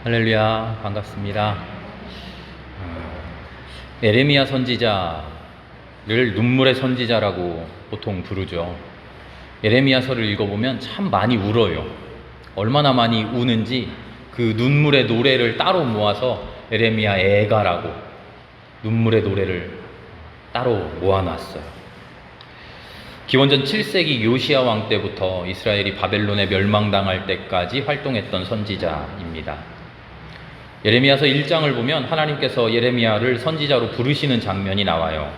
할렐루야, 반갑습니다. 에레미야 선지자를 눈물의 선지자라고 보통 부르죠. 에레미야서를 읽어보면 참 많이 울어요. 얼마나 많이 우는지 그 눈물의 노래를 따로 모아서 에레미야 애가라고 눈물의 노래를 따로 모아놨어요. 기원전 7세기 요시야 왕 때부터 이스라엘이 바벨론에 멸망당할 때까지 활동했던 선지자입니다. 예레미야서 1장을 보면 하나님께서 예레미야를 선지자로 부르시는 장면이 나와요.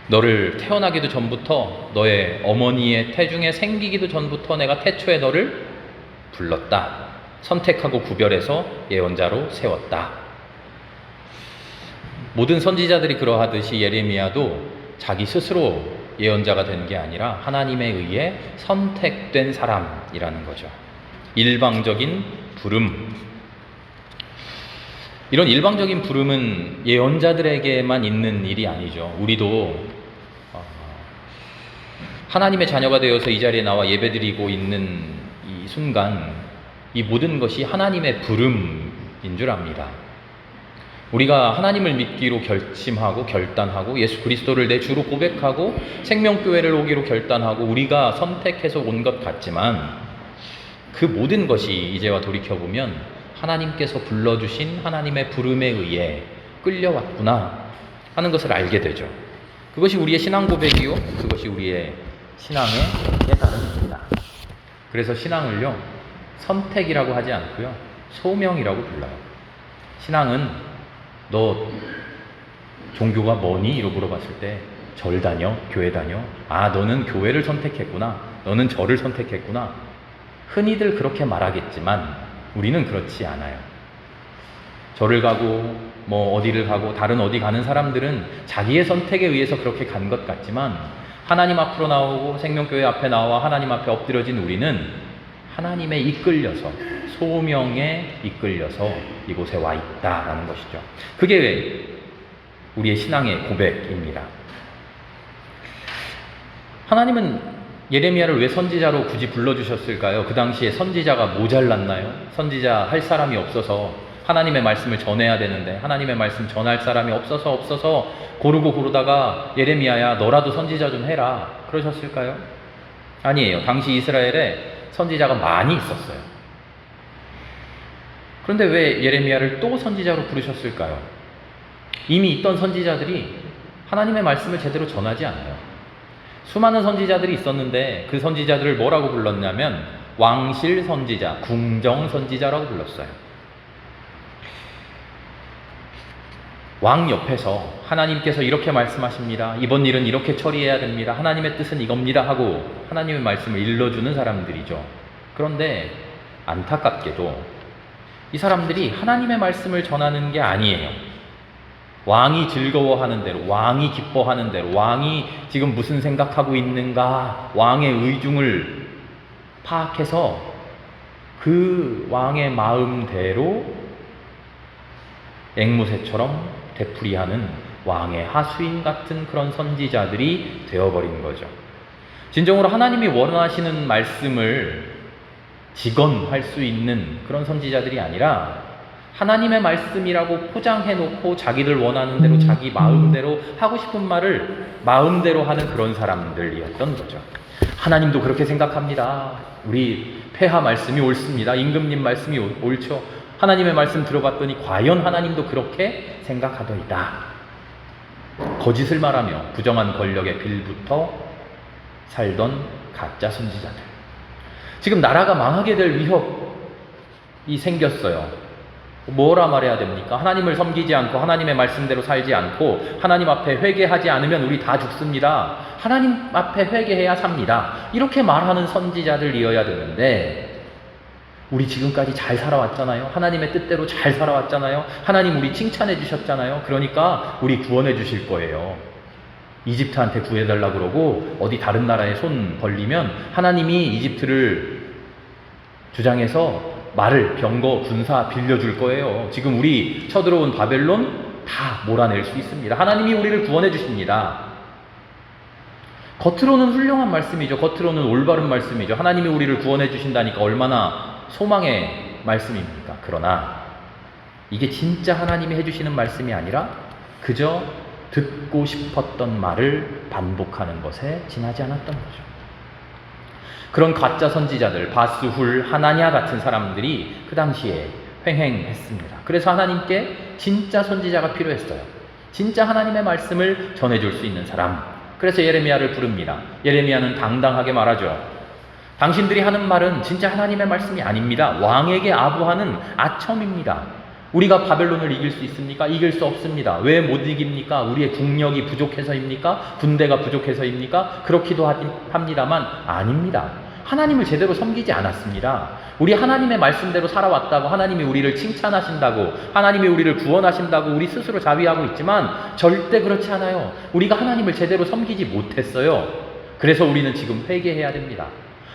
너를 태어나기도 전부터, 너의 어머니의 태중에 생기기도 전부터 내가 태초에 너를 불렀다. 선택하고 구별해서 예언자로 세웠다. 모든 선지자들이 그러하듯이 예레미야도 자기 스스로 예언자가 된 게 아니라 하나님에 의해 선택된 사람이라는 거죠. 일방적인 부름. 이런 일방적인 부름은 예언자들에게만 있는 일이 아니죠. 우리도 하나님의 자녀가 되어서 이 자리에 나와 예배드리고 있는 이 순간 이 모든 것이 하나님의 부름인 줄 압니다. 우리가 하나님을 믿기로 결심하고 결단하고 예수 그리스도를 내 주로 고백하고 생명교회를 오기로 결단하고 우리가 선택해서 온 것 같지만 그 모든 것이 이제와 돌이켜보면 하나님께서 불러주신 하나님의 부름에 의해 끌려왔구나 하는 것을 알게 되죠. 그것이 우리의 신앙 고백이요, 그것이 우리의 신앙의 깨달음입니다. 그래서 신앙을요, 선택이라고 하지 않고요, 소명이라고 불러요. 신앙은 너 종교가 뭐니? 이러고 물어봤을 때 절 다녀? 교회 다녀? 아, 너는 교회를 선택했구나. 너는 절을 선택했구나. 흔히들 그렇게 말하겠지만 우리는 그렇지 않아요. 절을 가고 뭐 어디를 가고 다른 어디 가는 사람들은 자기의 선택에 의해서 그렇게 간 것 같지만 하나님 앞으로 나오고 생명교회 앞에 나와 하나님 앞에 엎드려진 우리는 하나님에 이끌려서 소명에 이끌려서 이곳에 와 있다라는 것이죠. 그게 우리의 신앙의 고백입니다. 하나님은 예레미야를 왜 선지자로 굳이 불러주셨을까요? 그 당시에 선지자가 모자랐나요? 선지자 할 사람이 없어서 하나님의 말씀을 전해야 되는데 하나님의 말씀 전할 사람이 없어서 고르다가 예레미야야 너라도 선지자 좀 해라 그러셨을까요? 아니에요. 당시 이스라엘에 선지자가 많이 있었어요. 그런데 왜 예레미야를 또 선지자로 부르셨을까요? 이미 있던 선지자들이 하나님의 말씀을 제대로 전하지 않아요. 수많은 선지자들이 있었는데 그 선지자들을 뭐라고 불렀냐면 왕실 선지자, 궁정 선지자라고 불렀어요. 왕 옆에서 하나님께서 이렇게 말씀하십니다. 이번 일은 이렇게 처리해야 됩니다. 하나님의 뜻은 이겁니다 하고 하나님의 말씀을 일러주는 사람들이죠. 그런데 안타깝게도 이 사람들이 하나님의 말씀을 전하는 게 아니에요. 왕이 즐거워하는 대로, 왕이 기뻐하는 대로, 왕이 지금 무슨 생각하고 있는가, 왕의 의중을 파악해서 그 왕의 마음대로 앵무새처럼 되풀이하는 왕의 하수인 같은 그런 선지자들이 되어버린 거죠. 진정으로 하나님이 원하시는 말씀을 직언할 수 있는 그런 선지자들이 아니라 하나님의 말씀이라고 포장해놓고 자기들 원하는 대로 자기 마음대로 하고 싶은 말을 마음대로 하는 그런 사람들이었던 거죠. 하나님도 그렇게 생각합니다. 우리 폐하 말씀이 옳습니다. 임금님 말씀이 옳죠. 하나님의 말씀 들어봤더니 과연 하나님도 그렇게 생각하더이다. 거짓을 말하며 부정한 권력에 빌붙어 살던 가짜 선지자들. 지금 나라가 망하게 될 위협이 생겼어요. 뭐라 말해야 됩니까? 하나님을 섬기지 않고 하나님의 말씀대로 살지 않고 하나님 앞에 회개하지 않으면 우리 다 죽습니다. 하나님 앞에 회개해야 삽니다. 이렇게 말하는 선지자들이어야 되는데 우리 지금까지 잘 살아왔잖아요. 하나님의 뜻대로 잘 살아왔잖아요. 하나님 우리 칭찬해 주셨잖아요. 그러니까 우리 구원해 주실 거예요. 이집트한테 구해달라고 그러고 어디 다른 나라에 손 벌리면 하나님이 이집트를 주장해서 말을, 병거, 군사 빌려줄 거예요. 지금 우리 쳐들어온 바벨론 다 몰아낼 수 있습니다. 하나님이 우리를 구원해 주십니다. 겉으로는 훌륭한 말씀이죠. 겉으로는 올바른 말씀이죠. 하나님이 우리를 구원해 주신다니까 얼마나 소망에 말씀입니까? 그러나 이게 진짜 하나님이 해주시는 말씀이 아니라 그저 듣고 싶었던 말을 반복하는 것에 지나지 않았던 거죠. 그런 가짜 선지자들, 바스훌, 하나냐 같은 사람들이 그 당시에 횡행했습니다. 그래서 하나님께 진짜 선지자가 필요했어요. 진짜 하나님의 말씀을 전해줄 수 있는 사람. 그래서 예레미야를 부릅니다. 예레미야는 당당하게 말하죠. 당신들이 하는 말은 진짜 하나님의 말씀이 아닙니다. 왕에게 아부하는 아첨입니다. 우리가 바벨론을 이길 수 있습니까? 이길 수 없습니다. 왜 못 이깁니까? 우리의 국력이 부족해서입니까? 군대가 부족해서입니까? 그렇기도 합니다만 아닙니다. 하나님을 제대로 섬기지 않았습니다. 우리 하나님의 말씀대로 살아왔다고, 하나님이 우리를 칭찬하신다고, 하나님이 우리를 구원하신다고 우리 스스로 자위하고 있지만 절대 그렇지 않아요. 우리가 하나님을 제대로 섬기지 못했어요. 그래서 우리는 지금 회개해야 됩니다.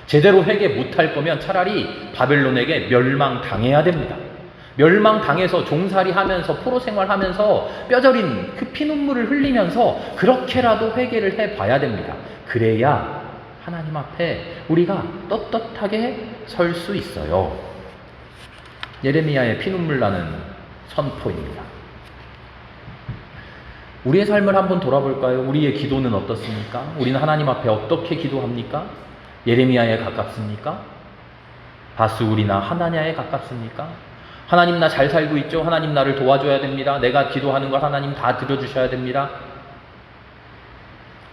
제대로 회개 못할 거면 차라리 바벨론에게 멸망당해야 됩니다. 멸망당해서 종살이 하면서 포로 생활하면서 뼈저린 그 피눈물을 흘리면서 그렇게라도 회개를 해봐야 됩니다. 그래야 하나님 앞에 우리가 떳떳하게 설 수 있어요. 예레미야의 피눈물 나는 선포입니다. 우리의 삶을 한번 돌아볼까요? 우리의 기도는 어떻습니까? 우리는 하나님 앞에 어떻게 기도합니까? 예레미야에 가깝습니까? 바스울이나 하나냐에 가깝습니까? 하나님 나 잘 살고 있죠? 하나님 나를 도와줘야 됩니다. 내가 기도하는 걸 하나님 다 들어주셔야 됩니다.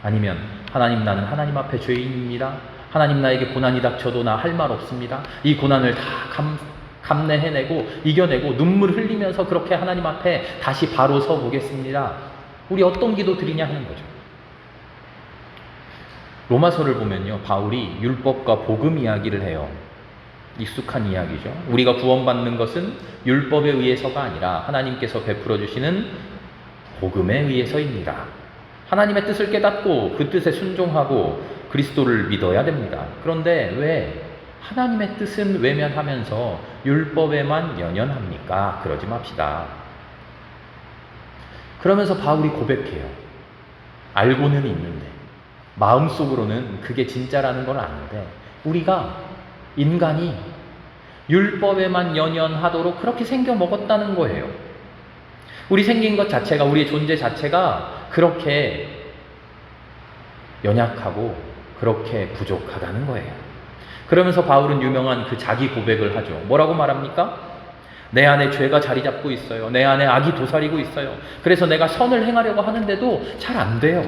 아니면 하나님 나는 하나님 앞에 죄인입니다. 하나님 나에게 고난이 닥쳐도 나 할 말 없습니다. 이 고난을 다 감내해내고 이겨내고 눈물 흘리면서 그렇게 하나님 앞에 다시 바로 서 보겠습니다. 우리 어떤 기도 드리냐 하는 거죠. 로마서를 보면요, 바울이 율법과 복음 이야기를 해요. 익숙한 이야기죠. 우리가 구원받는 것은 율법에 의해서가 아니라 하나님께서 베풀어 주시는 복음에 의해서입니다. 하나님의 뜻을 깨닫고 그 뜻에 순종하고 그리스도를 믿어야 됩니다. 그런데 왜 하나님의 뜻은 외면하면서 율법에만 연연합니까? 그러지 맙시다. 그러면서 바울이 고백해요. 알고는 있는데 마음속으로는 그게 진짜라는 걸 아는데 우리가 인간이 율법에만 연연하도록 그렇게 생겨 먹었다는 거예요. 우리 생긴 것 자체가, 우리의 존재 자체가 그렇게 연약하고 그렇게 부족하다는 거예요. 그러면서 바울은 유명한 그 자기 고백을 하죠. 뭐라고 말합니까? 내 안에 죄가 자리 잡고 있어요. 내 안에 악이 도사리고 있어요. 그래서 내가 선을 행하려고 하는데도 잘 안 돼요.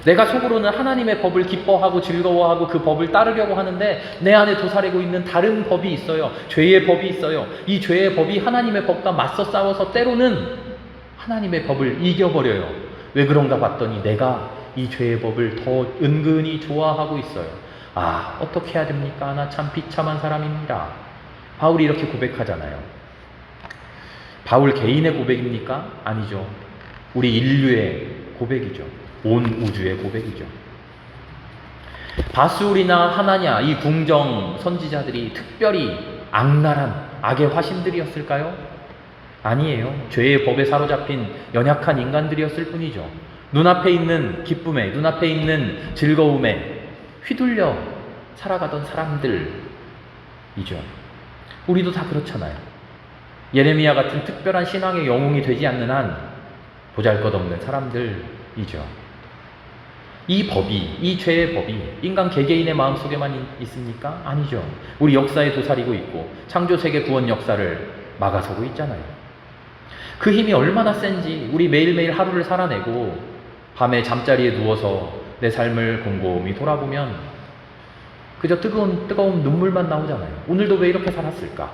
내가 속으로는 하나님의 법을 기뻐하고 즐거워하고 그 법을 따르려고 하는데 내 안에 도사리고 있는 다른 법이 있어요. 죄의 법이 있어요. 이 죄의 법이 하나님의 법과 맞서 싸워서 때로는 하나님의 법을 이겨버려요. 왜 그런가 봤더니 내가 이 죄의 법을 더 은근히 좋아하고 있어요. 아, 어떻게 해야 됩니까? 나 참 비참한 사람입니다. 바울이 이렇게 고백하잖아요. 바울 개인의 고백입니까? 아니죠. 우리 인류의 고백이죠. 온 우주의 고백이죠. 바스울이나 하나냐, 이 궁정 선지자들이 특별히 악랄한 악의 화신들이었을까요? 아니에요. 죄의 법에 사로잡힌 연약한 인간들이었을 뿐이죠. 눈앞에 있는 기쁨에, 눈앞에 있는 즐거움에 휘둘려 살아가던 사람들이죠. 우리도 다 그렇잖아요. 예레미야 같은 특별한 신앙의 영웅이 되지 않는 한 보잘것없는 사람들이죠. 이 법이, 이 죄의 법이 인간 개개인의 마음속에만 있습니까? 아니죠. 우리 역사에 도사리고 있고 창조세계 구원 역사를 막아서고 있잖아요. 그 힘이 얼마나 센지 우리 매일매일 하루를 살아내고 밤에 잠자리에 누워서 내 삶을 곰곰이 돌아보면 그저 뜨거운 눈물만 나오잖아요. 오늘도 왜 이렇게 살았을까?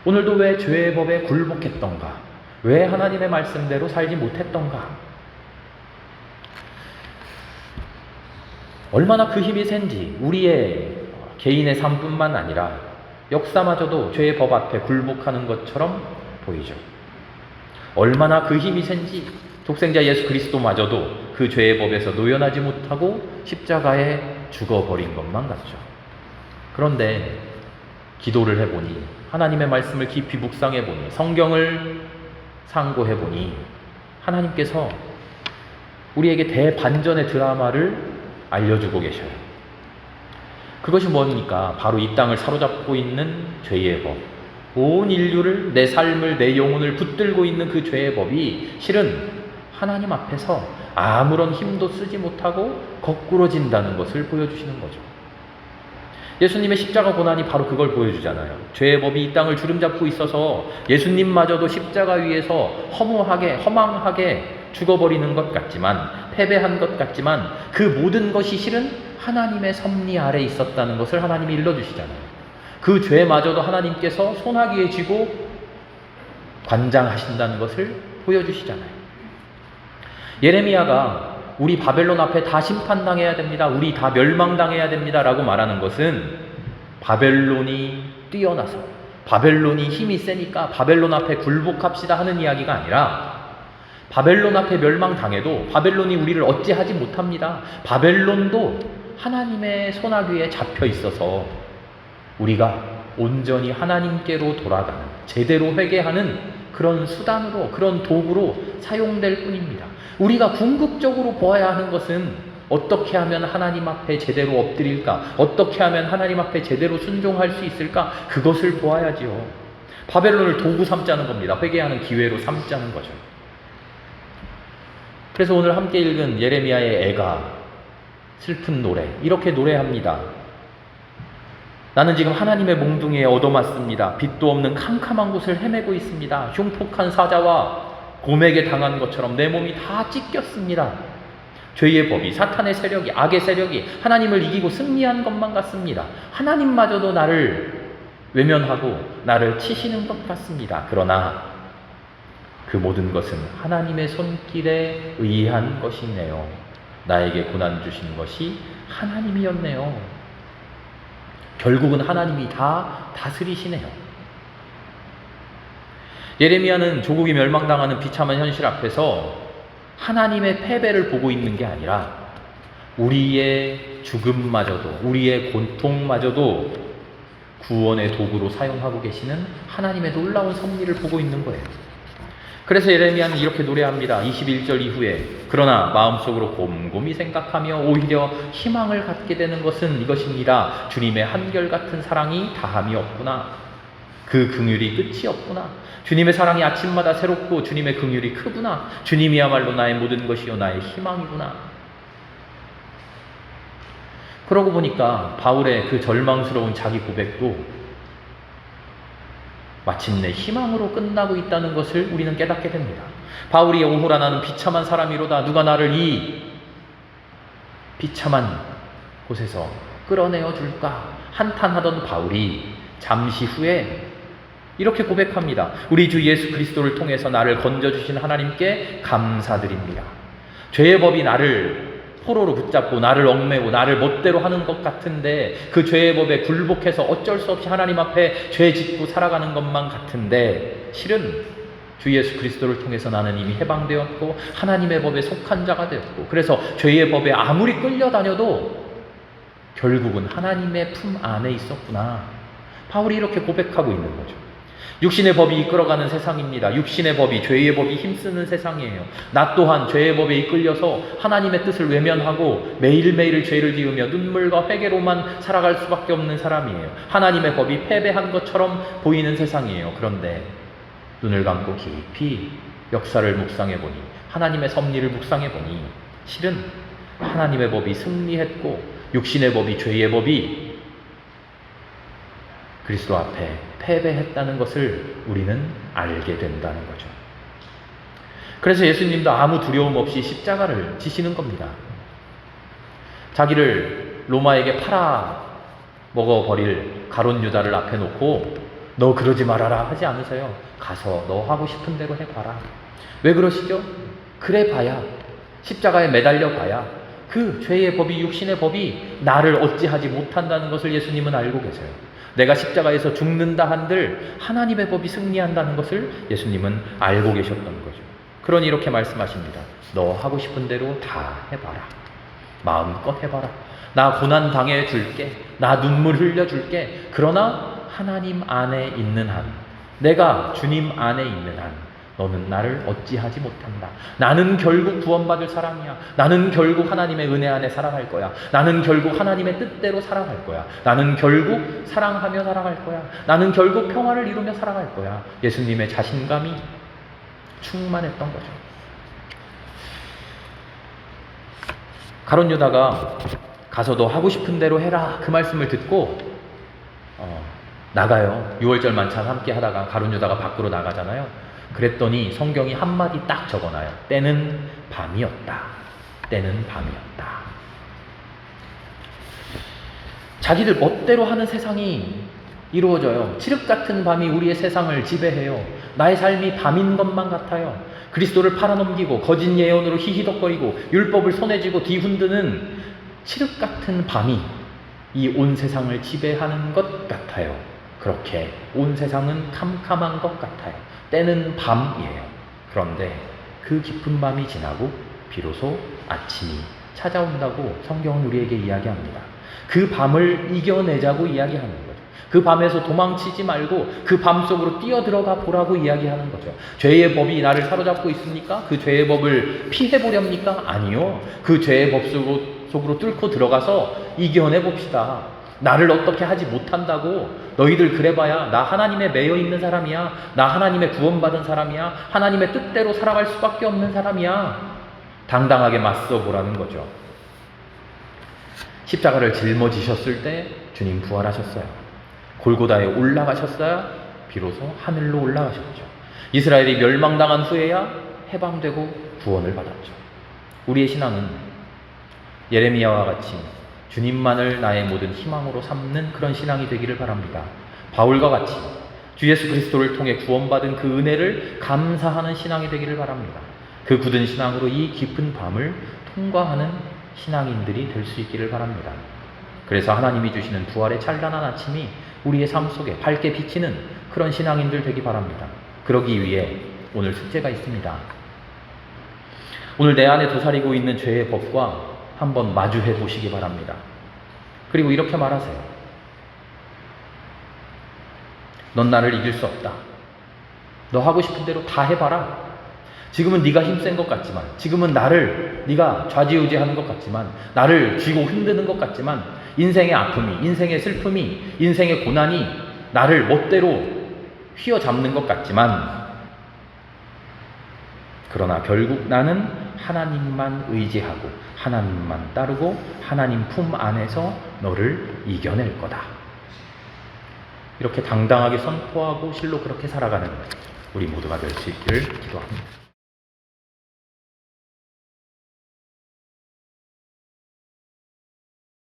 오늘도 왜 죄의 법에 굴복했던가? 왜 하나님의 말씀대로 살지 못했던가? 얼마나 그 힘이 센지 우리의 개인의 삶뿐만 아니라 역사마저도 죄의 법 앞에 굴복하는 것처럼 보이죠. 얼마나 그 힘이 센지 독생자 예수 그리스도마저도 그 죄의 법에서 노연하지 못하고 십자가에 죽어버린 것만 같죠. 그런데 기도를 해보니, 하나님의 말씀을 깊이 묵상해보니, 성경을 상고해보니 하나님께서 우리에게 대반전의 드라마를 알려주고 계셔요. 그것이 뭡니까? 바로 이 땅을 사로잡고 있는 죄의 법. 온 인류를, 내 삶을, 내 영혼을 붙들고 있는 그 죄의 법이 실은 하나님 앞에서 아무런 힘도 쓰지 못하고 거꾸러진다는 것을 보여주시는 거죠. 예수님의 십자가 고난이 바로 그걸 보여주잖아요. 죄의 법이 이 땅을 주름잡고 있어서 예수님마저도 십자가 위에서 허망하게 죽어버리는 것 같지만, 패배한 것 같지만, 그 모든 것이 실은 하나님의 섭리 아래 있었다는 것을 하나님이 일러주시잖아요. 그 죄마저도 하나님께서 소나기에 쥐고 관장하신다는 것을 보여주시잖아요. 예레미야가 우리 바벨론 앞에 다 심판당해야 됩니다, 우리 다 멸망당해야 됩니다 라고 말하는 것은 바벨론이 뛰어나서, 바벨론이 힘이 세니까 바벨론 앞에 굴복합시다 하는 이야기가 아니라, 바벨론 앞에 멸망당해도 바벨론이 우리를 어찌하지 못합니다. 바벨론도 하나님의 소나기에 잡혀 있어서 우리가 온전히 하나님께로 돌아가는, 제대로 회개하는 그런 수단으로, 그런 도구로 사용될 뿐입니다. 우리가 궁극적으로 보아야 하는 것은 어떻게 하면 하나님 앞에 제대로 엎드릴까? 어떻게 하면 하나님 앞에 제대로 순종할 수 있을까? 그것을 보아야지요. 바벨론을 도구 삼자는 겁니다. 회개하는 기회로 삼자는 거죠. 그래서 오늘 함께 읽은 예레미야의 애가 슬픈 노래, 이렇게 노래합니다. 나는 지금 하나님의 몽둥이에 얻어맞습니다. 빛도 없는 캄캄한 곳을 헤매고 있습니다. 흉폭한 사자와 곰에게 당한 것처럼 내 몸이 다 찢겼습니다. 죄의 법이, 사탄의 세력이, 악의 세력이 하나님을 이기고 승리한 것만 같습니다. 하나님마저도 나를 외면하고 나를 치시는 것 같습니다. 그러나 그 모든 것은 하나님의 손길에 의한 것이네요. 나에게 고난 주신 것이 하나님이었네요. 결국은 하나님이 다 다스리시네요. 예레미야는 조국이 멸망당하는 비참한 현실 앞에서 하나님의 패배를 보고 있는 게 아니라 우리의 죽음마저도, 우리의 고통마저도 구원의 도구로 사용하고 계시는 하나님의 놀라운 섭리를 보고 있는 거예요. 그래서 예레미야는 이렇게 노래합니다. 21절 이후에, 그러나 마음속으로 곰곰이 생각하며 오히려 희망을 갖게 되는 것은 이것입니다. 주님의 한결같은 사랑이 다함이 없구나. 그 긍휼이 끝이 없구나. 주님의 사랑이 아침마다 새롭고 주님의 긍휼이 크구나. 주님이야말로 나의 모든 것이요 나의 희망이구나. 그러고 보니까 바울의 그 절망스러운 자기 고백도 마침내 희망으로 끝나고 있다는 것을 우리는 깨닫게 됩니다. 바울이 오호라 나는 비참한 사람이로다. 누가 나를 이 비참한 곳에서 끌어내어 줄까? 한탄하던 바울이 잠시 후에 이렇게 고백합니다. 우리 주 예수 그리스도를 통해서 나를 건져주신 하나님께 감사드립니다. 죄의 법이 나를 포로로 붙잡고 나를 얽매고 나를 멋대로 하는 것 같은데, 그 죄의 법에 굴복해서 어쩔 수 없이 하나님 앞에 죄 짓고 살아가는 것만 같은데, 실은 주 예수 그리스도를 통해서 나는 이미 해방되었고 하나님의 법에 속한 자가 되었고, 그래서 죄의 법에 아무리 끌려다녀도 결국은 하나님의 품 안에 있었구나. 바울이 이렇게 고백하고 있는 거죠. 육신의 법이 이끌어가는 세상입니다. 육신의 법이, 죄의 법이 힘쓰는 세상이에요. 나 또한 죄의 법에 이끌려서 하나님의 뜻을 외면하고 매일매일 죄를 지으며 눈물과 회개로만 살아갈 수밖에 없는 사람이에요. 하나님의 법이 패배한 것처럼 보이는 세상이에요. 그런데 눈을 감고 깊이 역사를 묵상해보니, 하나님의 섭리를 묵상해보니 실은 하나님의 법이 승리했고 육신의 법이, 죄의 법이 그리스도 앞에 패배했다는 것을 우리는 알게 된다는 거죠. 그래서 예수님도 아무 두려움 없이 십자가를 지시는 겁니다. 자기를 로마에게 팔아 먹어버릴 가룟 유다를 앞에 놓고 너 그러지 말아라 하지 않으세요. 가서 너 하고 싶은 대로 해봐라. 왜 그러시죠? 그래 봐야, 십자가에 매달려 봐야 그 죄의 법이, 육신의 법이 나를 어찌하지 못한다는 것을 예수님은 알고 계세요. 내가 십자가에서 죽는다 한들 하나님의 법이 승리한다는 것을 예수님은 알고 계셨던 거죠. 그러니 이렇게 말씀하십니다. 너 하고 싶은 대로 다 해봐라. 마음껏 해봐라. 나 고난 당해 줄게. 나 눈물 흘려 줄게. 그러나 하나님 안에 있는 한, 내가 주님 안에 있는 한 너는 나를 어찌하지 못한다. 나는 결국 구원받을 사람이야. 나는 결국 하나님의 은혜 안에 살아갈 거야. 나는 결국 하나님의 뜻대로 살아갈 거야. 나는 결국 사랑하며 살아갈 거야. 나는 결국 평화를 이루며 살아갈 거야. 예수님의 자신감이 충만했던 거죠. 가룟 유다가 가서 너 하고 싶은 대로 해라 그 말씀을 듣고 나가요. 6월절 만찬 함께 하다가 가룟 유다가 밖으로 나가잖아요. 그랬더니 성경이 한마디 딱 적어놔요. 때는 밤이었다. 때는 밤이었다. 자기들 멋대로 하는 세상이 이루어져요. 칠흑 같은 밤이 우리의 세상을 지배해요. 나의 삶이 밤인 것만 같아요. 그리스도를 팔아넘기고 거짓 예언으로 히히덕거리고 율법을 손에 쥐고 뒤흔드는 칠흑 같은 밤이 이 온 세상을 지배하는 것 같아요. 그렇게 온 세상은 캄캄한 것 같아요. 때는 밤이에요. 그런데 그 깊은 밤이 지나고 비로소 아침이 찾아온다고 성경은 우리에게 이야기합니다. 그 밤을 이겨내자고 이야기하는 거죠. 그 밤에서 도망치지 말고 그 밤 속으로 뛰어들어가 보라고 이야기하는 거죠. 죄의 법이 나를 사로잡고 있습니까? 그 죄의 법을 피해보렵니까? 아니요. 그 죄의 법 속으로 뚫고 들어가서 이겨내봅시다. 나를 어떻게 하지 못한다고 너희들 그래봐야 나 하나님에 매여 있는 사람이야. 나 하나님의 구원받은 사람이야. 하나님의 뜻대로 살아갈 수밖에 없는 사람이야. 당당하게 맞서 보라는 거죠. 십자가를 짊어지셨을 때 주님 부활하셨어요. 골고다에 올라가셨어야 비로소 하늘로 올라가셨죠. 이스라엘이 멸망당한 후에야 해방되고 구원을 받았죠. 우리의 신앙은 예레미야와 같이 주님만을 나의 모든 희망으로 삼는 그런 신앙이 되기를 바랍니다. 바울과 같이 주 예수 그리스도를 통해 구원받은 그 은혜를 감사하는 신앙이 되기를 바랍니다. 그 굳은 신앙으로 이 깊은 밤을 통과하는 신앙인들이 될 수 있기를 바랍니다. 그래서 하나님이 주시는 부활의 찬란한 아침이 우리의 삶 속에 밝게 비치는 그런 신앙인들 되기 바랍니다. 그러기 위해 오늘 숙제가 있습니다. 오늘 내 안에 도사리고 있는 죄의 법과 한번 마주해 보시기 바랍니다. 그리고 이렇게 말하세요. 넌 나를 이길 수 없다. 너 하고 싶은 대로 다 해봐라. 지금은 네가 힘센 것 같지만, 지금은 나를 네가 좌지우지하는 것 같지만, 나를 쥐고 흔드는 것 같지만, 인생의 아픔이, 인생의 슬픔이, 인생의 고난이 나를 멋대로 휘어잡는 것 같지만, 그러나 결국 나는 하나님만 의지하고 하나님만 따르고 하나님 품 안에서 너를 이겨낼 거다. 이렇게 당당하게 선포하고 실로 그렇게 살아가는 우리 모두가 될 수 있기를 기도합니다.